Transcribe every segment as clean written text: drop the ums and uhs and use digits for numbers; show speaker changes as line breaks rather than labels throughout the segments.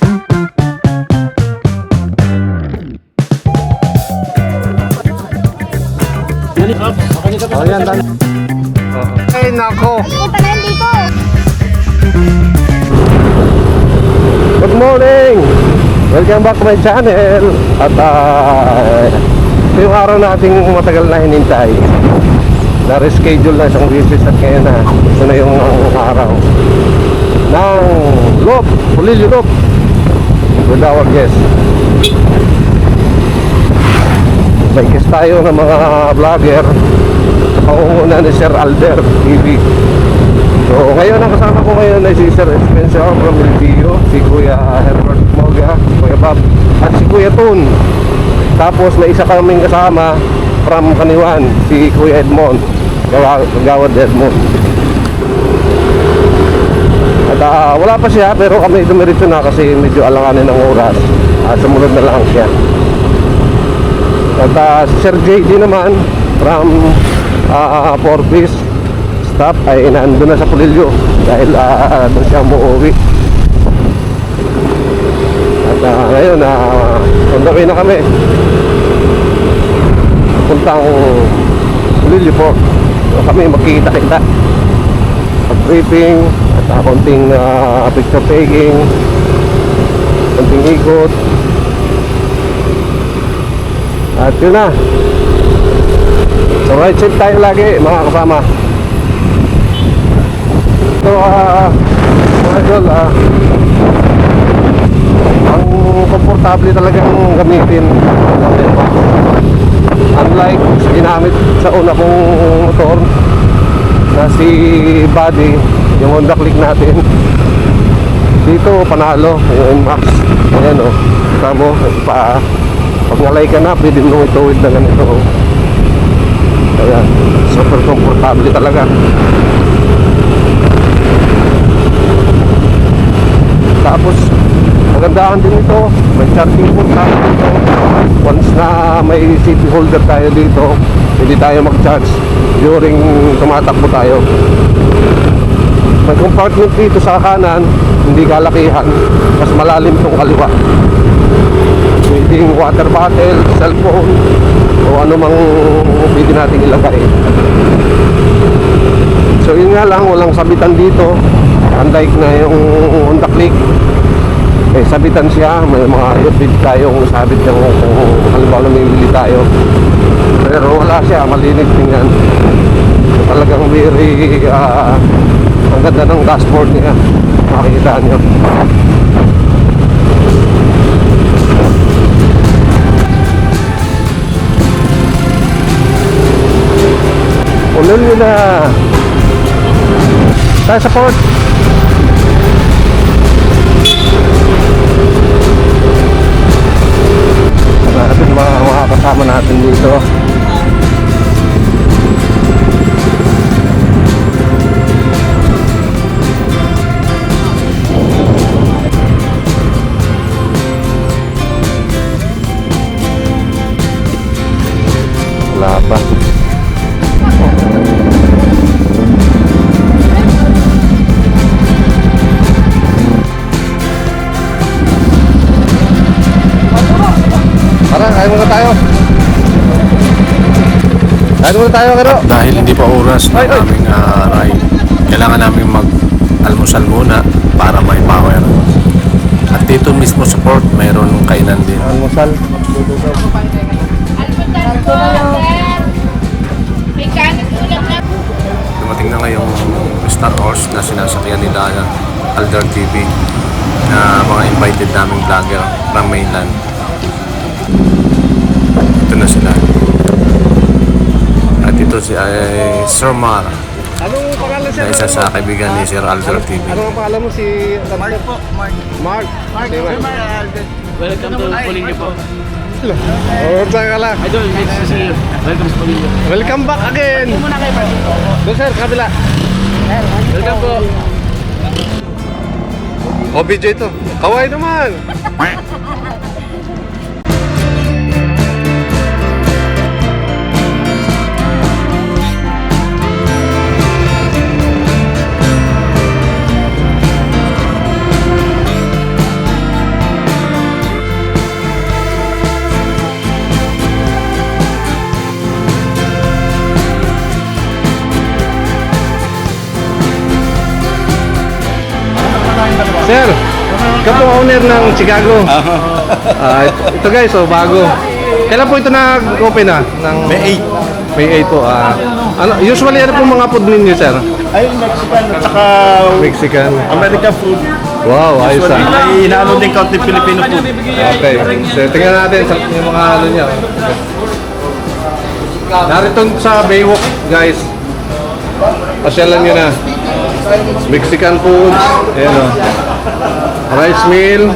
Oh, yan, dan. Ay, nako. Good morning! Welcome back to my channel. At ito yung araw nating matagal na hinintay. Na-reschedule na isang visit at ngayon na ito na yung araw ng Loop, Pulilio Loop with our guest. May guest tayo ng mga vlogger sa pangunguna ni Sir Albert TV. So ngayon ang kasama ko ngayon ay si Sir Spencer from LBU, si Kuya Herbert Moga, si Kuya Bob at si Kuya Tun. Tapos may isa kaming kasama from Kaniwan, si Kuya Edmond, Gawad Edmond. At wala pa siya pero kami dumiretso na kasi medyo alanganin ng oras. Sumunod na lang siya. At si Sir JD naman from Forbis staff ay nandun na sa Pulilio dahil doon siya umuwi. At ngayon on the way na kami puntang Pulilio po. So, kami magkikita-kita pag-briefing at konting picture taking, konting ikot. At yun na. So right safe tayo lagi mga kasama. So mga idol, ang komportable talagang gamitin. Unlike sa ginamit sa una kong motor na si Buddy, yung Honda Click natin, dito panalo yung Max. Ayan o, tamo pag nalay ka na pwede mo ituwid na ganito. Ayan, super komportable talaga. Tapos magandaan din ito, may charging port tayo dito. Once na may city holder tayo dito, hindi tayo mag-charge during tumatakbo tayo. May compartment dito sa kanan, hindi kalakihan, mas malalim itong kaliwa. Pwedeng water bottle, cellphone, o ano mang pwede natin ilagay. So yun nga lang, walang sabitan dito. Unlike na yung Honda Click, eh sabitan siya, may mga earpid tayong sabit yung kung halimbawa namimili tayo. Pero wala siya, malinis tingnan. So, talagang very ang ganda ng dashboard niya, makikita nyo. Ulol nyo na tayo sa port. Natin mga kasama natin dito. Wala pa. Kain muna tayo. Kain muna tayo, Kero.
Dahil hindi pa oras ng aming ride, kailangan namin mag-almusal muna para may power. At dito mismo sa port, mayroon kainan din.
Almusal.
Dumating na ngayong Star Wars na sinasakyan nila Alder TV na mga invited naming vlogger from mainland. Ito na sila. At ito si Sir Mar.
Anong pangalan siya?
Na isa sa kaibigan ni Sir Alder TV.
Ano ang pangalan mo si
Mark po, Mark.
Mark.
Welcome to Pulilio po.
Oh, saan ka lang?
Idol, nice to see you. Welcome to Pulilio.
Welcome back again.
Muna kayo, Mark.
Doon sir, kabila.
Welcome po.
OBJ to. Kaway naman. Ikaw po owner ng Chicago. Ito guys, oh, bago. Kailan po ito nag-open na?
May 8.
May 8 po. Usually ano po mga food ninyo, sir?
Ay, Mexican at saka
Mexican.
American food.
Wow, ayos
Usually,
ah.
may inaano din kaunti Filipino food.
Okay. So, tingnan natin sa yung mga ano niya. Narito sa Baywalk, guys. Pasyalan nyo na. Mexican foods. Ayan o. Rice meal.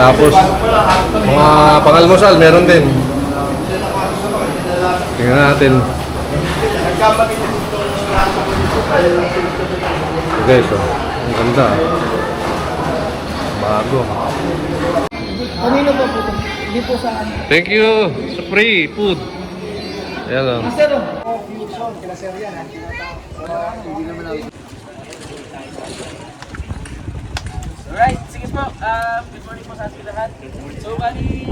Tapos, mga pangalmusal, meron din. Tingnan natin. Guys, oh. Ang ganda. Bago.
Kanino po po? Hindi po sa ano.
Thank you sa free food. Ayan o.
Sir, alright, sige po. Good morning po sa ating lahat. So, bali,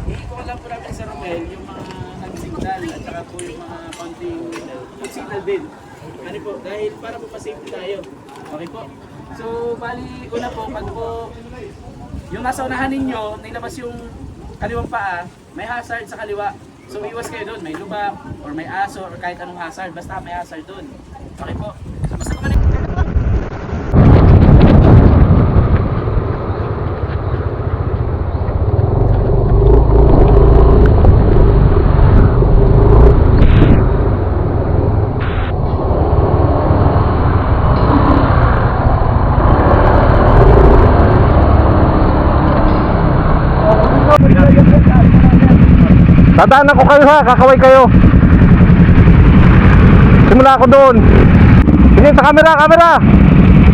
iikot lang po namin sa Romel yung mga nag-signal at saka po yung mga konting food signal din. Ano po, dahil para po pa-safety tayo. Okay po. So, bali, una po, pag po yung nasa unahan ninyo, nilabas yung kaliwang paa, may hazard sa kaliwa. So, iwas kayo doon. May lubak, or may aso, or kahit anong hazard. Basta may hazard doon. Okay po. Basta kumanin.
Dadaan ako kayo ha, kakaway kayo. Simula ako doon. Tingin sa camera, camera.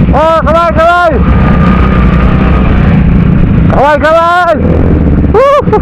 Oh, kaway, kaway. Kaway, kaway. Woo!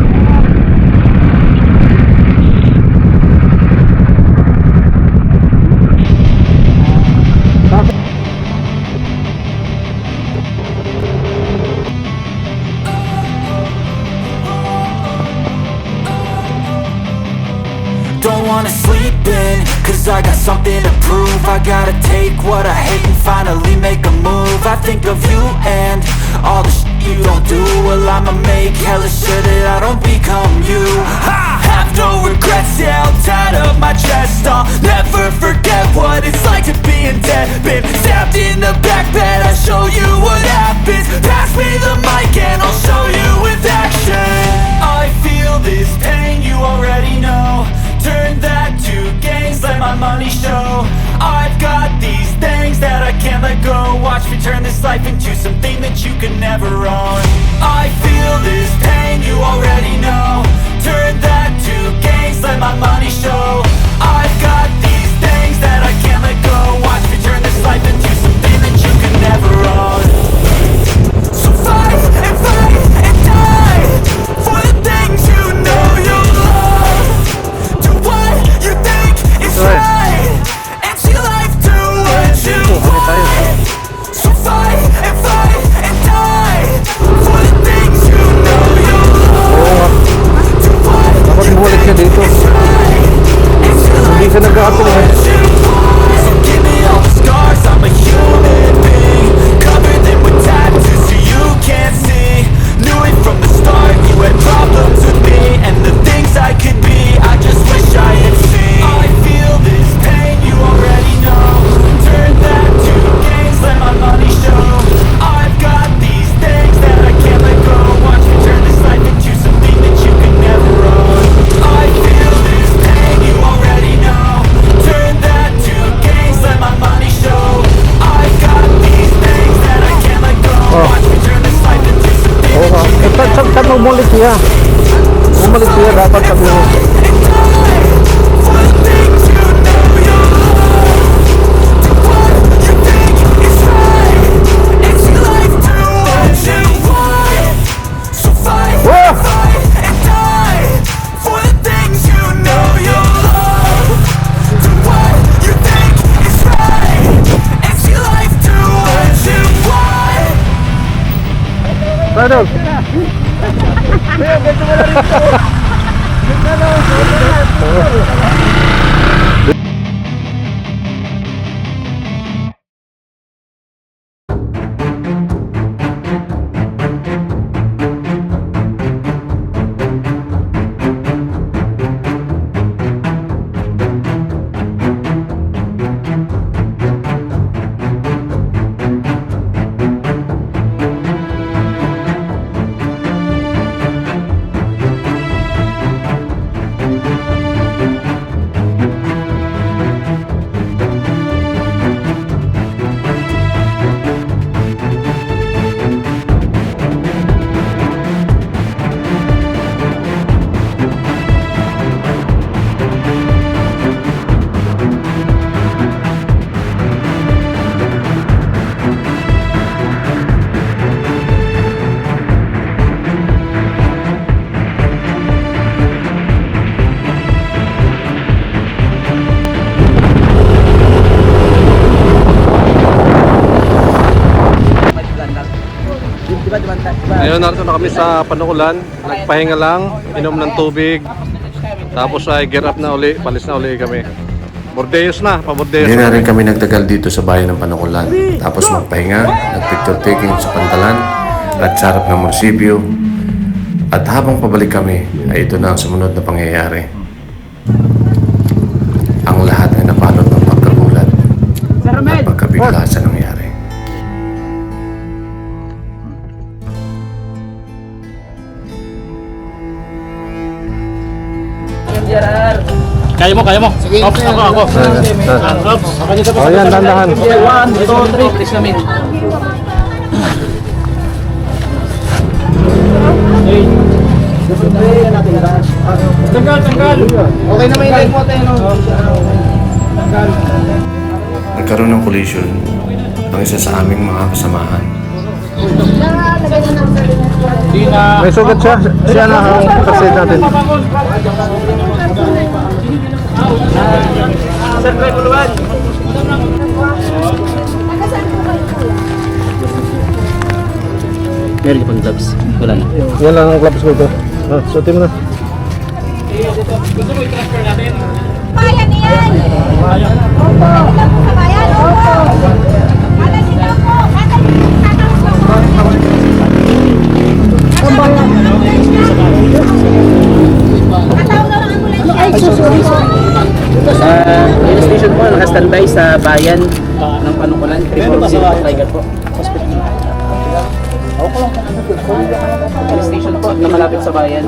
Don't wanna sleep in, cause I got something to prove. I gotta take what I hate and finally make a move. I think of you and all the shit you don't do. Well, I'ma make hella sure that I don't become you. I have no regrets, yeah, I'll tie up my chest. I'll never forget what it's like to be in debt. Been stabbed in the back bed, I'll show you what happens. Pass me the mic and I'll show you with action. I feel this pain, you already know. Turn that to gains, let my money show. I've got these things that I can't let go. Watch me turn this life into something that you can never own. I feel this pain, you already know. Turn that to gains, let my money show. I've got these things that I can't let go. Watch me turn this life into something that you can never own. So fight and die for the things you know you love. Do what you think is right, and see life do what you want. So fight and die for the things you know you love. Do what you
bumalik siya
think
dito.
is right, and see
Hindi
life
siya
do
nag-aatong eh.
what you want. So give me all the scars, I'm a human being. Cover them with tattoos so you can't see. Knew it from the start, you had problems with me and the things I could be, I just wish I had seen. I feel this pain, you already know. Turn that to gains, let my money show. I've got these things that I can't let go. Watch me turn this life into something that you can never own. I feel this pain, you already know. Turn that to gains, let my money show. I've got these things that I can't let go. Watch me turn this life into something
Oo nga. Saan bumalik siya? Bumalik siya dapat sabi mo. Ano? Ngayon narito na kami sa Panukulan. Nagpahinga lang, inom ng tubig. Tapos ay gear up na uli, palis na uli kami. Bordeos na, pa-Bordeos
Hindi na
na
rin kami nagtagal dito sa bayan ng Panukulan. Tapos magpahinga, nag-picture taking sa Pantalan at sa harap ng munisipyo. At habang pabalik kami, ay ito na ang sumunod na pangyayari. Ang lahat ay napalot ng pagkagulat at pagkabigla sa nangyari.
Kaya mo. Sige, ako.
Oh yan, dandahan.
1, 2, 3. Please namin.
Tanggal.
Okay na may line mo tayo.
Nagkaroon ng collision ang isa sa aming mga kasamahan.
May sugat siya. Siya na ang kasi natin.
Sir, try puluhan. Meron ka pang gloves? Wala na.
Yan lang ang gloves ko ito. Suotin mo na.
Bayan yan! Opo! Ilan po sa bayan? Opo! Kada sila po! Kada Katawag na lang ambulansya. Ay,
Rail station po, naka-standby sa bayan ng Panukulan. 340 Tiger po. Rail station po, na malapit sa bayan.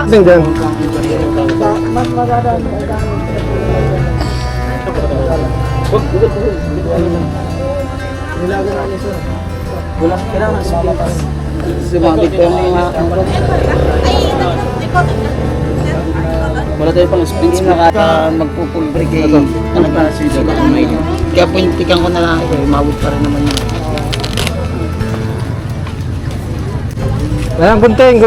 Ding dyan.
Wala, kailangan sa Pilipinas. Sumabit po yung mga... Wala tayo pang sprints
magpo-full break eh. Ano ba si may. Kaya puntikan ko na lang ako, umabot pa rin naman yun.
Ayan, gunting.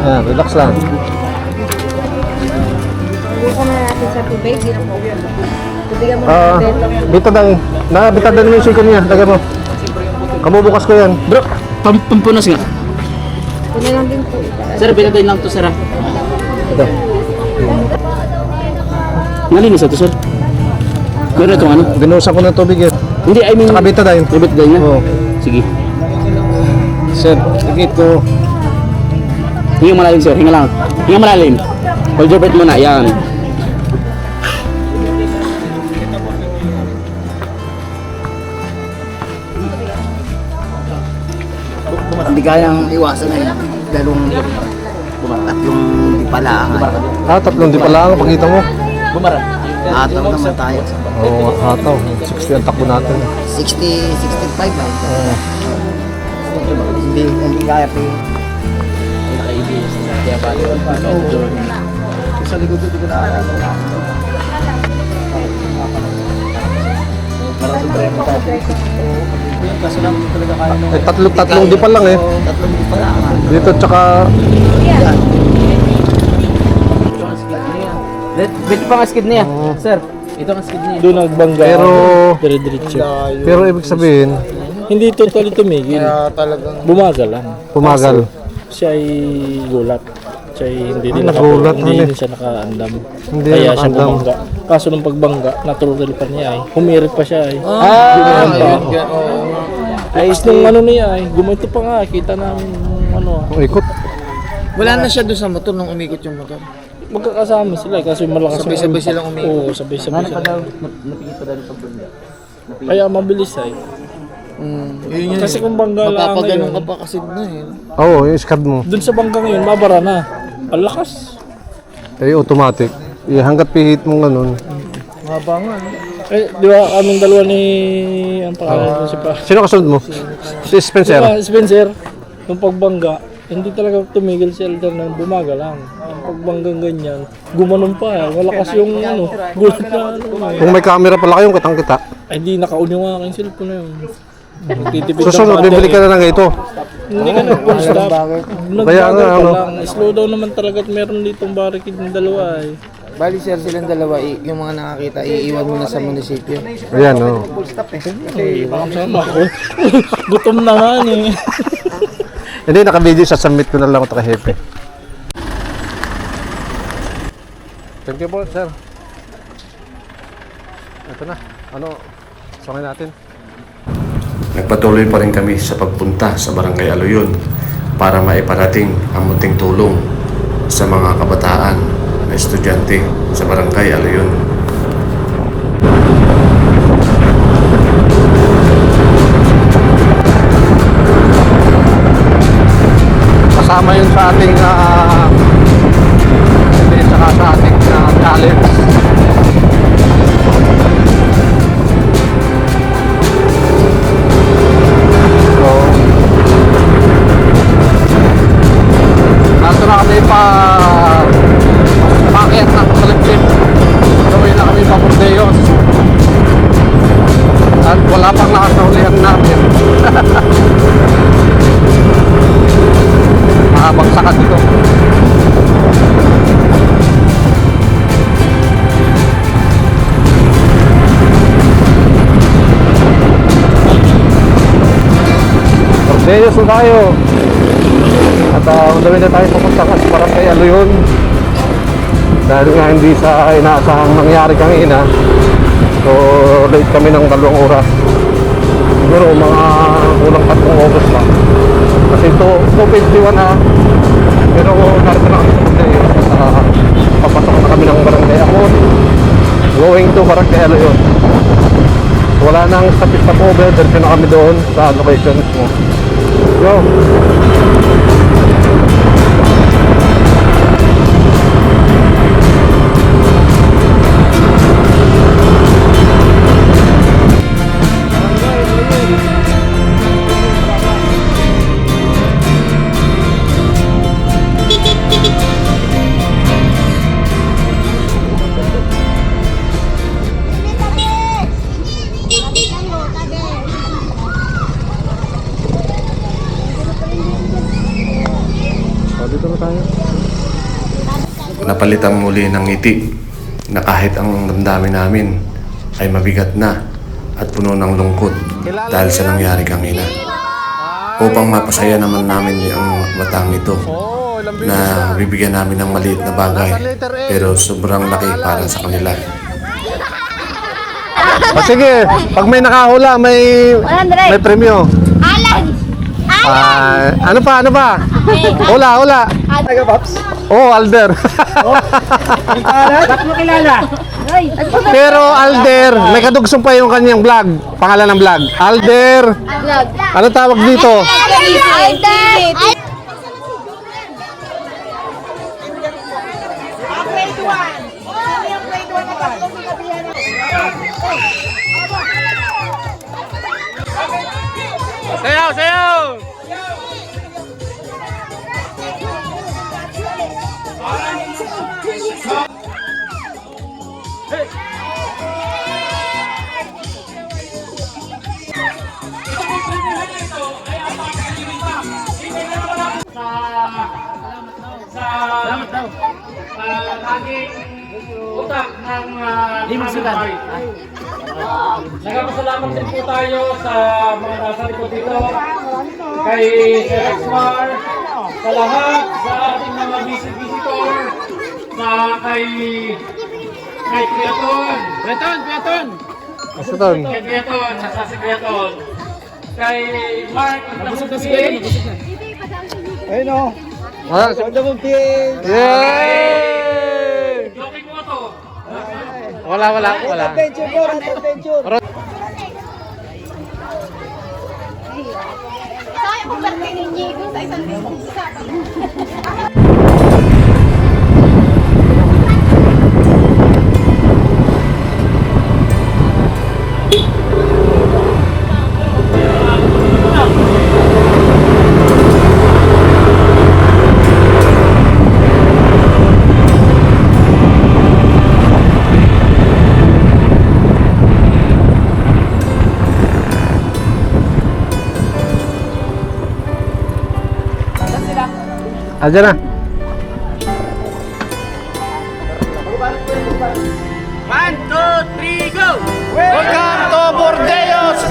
Ayan, relax lang.
Buka na natin sa tubig. Tubigan mo
Ah, bitadang. Bitadang mo yung siko niya. Lagay mo. Kabubukas ko yan.
Bro, pampunas nga.
Kunin lang din po.
Sir, pinatayin lang to, sir.
Ito.
Malinis ito, sir. Meron itong ano?
Binusa ko ng tubig yan.
Hindi, I mean...
Saka bitadang.
Ibit din nga?
Oo.
Sige.
Sir, tikit ko.
Hinga malalim, sir. Hinga lang. Hinga malalim. Hold your breath muna. Yan.
Hindi kayang iwasan na yun. Dalawang tatlong di pala
Tatlong di pala ang pagkita mo.
Ataw naman tayo.
Oo, hataw. 60 ang takbo natin.
60, 65 ba? Hindi kaya pa yun. Sa likod ko na Kaso lang talaga kaya nung
Tatlong di pa lang eh.
tatlong di pala
Dito tsaka
Dito pa nga skid niya. Sir, ito ang skid niya.
Doon nagbangga.
pero
Dire-diretso.
ibig sabihin
Hindi totally tumigil. Bumagal lang.
pumagal.
Siya ay gulat. Siya ay hindi din
nagulat,
hindi
ano
din siya nakaandam.
Hindi
Kaya siya
nakaandam.
bumangga. Kaso nung pagbangga, natural pa niya ay humirit pa siya ay. Tapos nung ano niya ay gumaito pa nga, kita namin ano.
Ang ikot.
Wala na siya doon sa motor nung umikot yung motor.
Magkakasama sila kasi malakas.
Sabay-sabay
ang
silang
impact.
umikot.
Oo, sabay-sabay sila.
Napigit pa dahil pagbunda.
Kaya mabilis ay.
Yun
Kasi kung bangga lang
mapapaganon ka
ngayon,
pa kasi na eh.
Oo, yung skad mo.
dun sa bangga ngayon, mabara na. Ang lakas.
Eh, automatic. Hanggat pihit mo ganun.
Maba nga.
Eh, di ba kaming dalawa ni... Ang pangalan ko si pa.
Sino kasunod mo? Si Spencer.
Diba, Spencer, nung pagbangga, Hindi talaga tumigil si Elder na bumaga lang. Pag banggang ganyan, gumanon pa. Malakas yung gulat na
Kung may camera pala kayong kitang-kita.
Ay, di naka-on yung aking cellphone na yun. Titipid
Susunod, bibili ka na ng ito.
Hindi ka nag-full stop.
Kaya nga,
Nagbagal
ano.
ka lang. Slow down naman talaga at meron ditong barricade ng dalawa eh.
Bali sir, silang dalawa, yung mga nakakita, iiwan mo na sa munisipyo.
Ayan, oh.
Sama ko. Gutom na nga eh.
Hindi, naka-video, sasubmit ko na lang ito kay Hepe. Thank you po, sir. Ito na. Ano, sungay natin.
Nagpatuloy pa rin kami sa pagpunta sa Barangay Aloyon para maiparating ang munting tulong sa mga kabataan na estudyante sa Barangay Aloyon.
Kasama yun sa ating hindi, saka sa ating challenge. So, nato na kami pakiat ng kalipin. Gawin na kami pa Bordeos. At wala pang nakasahulihan namin. Makabagsakan dito. Bordeos na tayo. At undawin na tayo papunta sa Barangay Aloyon. Dahil nga hindi sa inaasahang nangyari kanina. So late kami ng 2 oras. Siguro mga kulang 3 oras pa. Kasi ito, 2:51 na. Pero narito na kami sa Bordeos. Papasok na kami ng Barangay Amon. Going to Barangay Aloyon. Wala nang stop over. Diretso na kami doon sa location mo. Yo!
Napalitan muli ng ngiti na kahit ang damdamin namin ay mabigat na at puno ng lungkot dahil sa nangyari kanina. Upang mapasaya naman namin ang batang ito na bibigyan namin ng maliit na bagay pero sobrang laki para sa kanila.
O sige, pag may nakahula, may premyo.
Alan!
Ano pa? Hula. Oh, Alder.
Ba't mo kilala?
Pero Alder, may kadugsong pa yung kanyang vlog. Pangalan ng vlog. Alder. Ano tawag dito?
Sayaw! Salamat daw. Laging utak ng Limusigan. Nagpapasalamat din po tayo sa mga nasa likod dito. Kay Sir Exmar, sa lahat, sa ating mga visitor, sa kay Creaton. Creaton!
Asuton.
Kay Creaton, sa si Creaton. Kay Mark, nabusog na si
Ayun o.
Yay!
Joking mo to.
Wala.
Adventure po, adventure.
Kaya mo ba ninyo sa isang business?
Ayan na.
One, two, three, go!
Welcome to Bordeos!